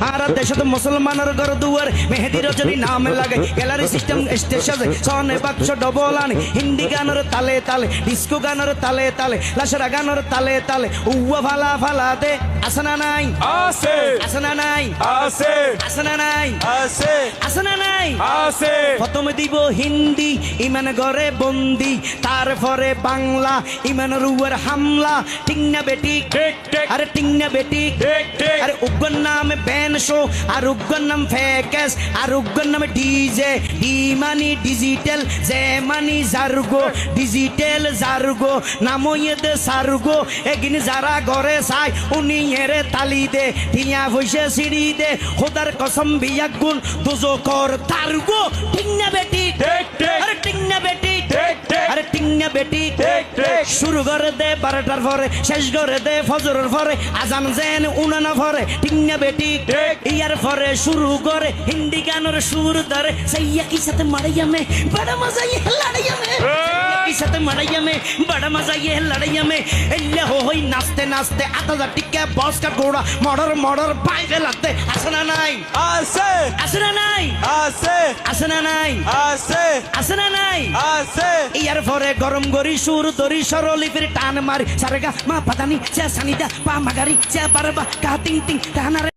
আর দেশত মুসলমানের ঘর দুয়ার মেহেদি রজনী নাম লাগে গ্যালারি সিস্টেম স্টেশন সনে বাক্স ডবল আনে হিন্দি গানের তালে তালে ডিস্কো গানের তালে তালে লাশরা গানের তালে তালে উয়া ফালা ফালা দে আসনা নাই আছে আসনা নাই আছে আসনা নাই আছে আসনা নাই আছে প্রথমে দিব হিন্দি ইমান ঘরে বন্দি তারপরে বাংলা ইমান রুয়ার হামলা ঠিক না বেটি ঠিক ঠিক আরে ঠিক না বেটি ঠিক ঠিক আরে উগ্র নাম ব্যান শো আর উগ্র নাম ফেকেস আর উগ্র নাম DJ D money digital J money জার্গো ডিজিটাল জার্গো নামো দে সার্গো এগিন যারা ঘরে চাই উনি এরে তালি দে টিয়া ভইসে সিঁড়ি দে খোদার কসম বিয়াক গুণ দুজো কর তার্গো ঠিক না বেটি ঠিক ঠিক আরে ঠিক না বেটি ঠিক ঠিক আরে ঠিক না বেটি ঠিক ঠিক শুরু করে দে 12টার পরে শেষ করে দে ফজরের পরে আজান জেন উনানা পরে ঠিক না বেটি ঠিক ইয়ার পরে শুরু করে হিন্দি গানের সুর ধরে সাইয়া কি সাথে মারাইয়া মে বড় মজা ये लड़ाइया में की साथ मड़ाइया में बड़ा मजा ये लड़ाइया में एल्ले हो होई नाचते नाचते आता जा टिक्के बॉस का घोड़ा मर्डर मर्डर पाइपे लगते असना नाई আছে असना नाई আছে असना नाई আছে असना नाई আছে ইয়ার পরে গরম গরি সুর দরি সরলি ফির টান মারি সারেগা মা পাতানি চা সানিদা পা মাগারি চা পারবা কা তিং তিং টানারে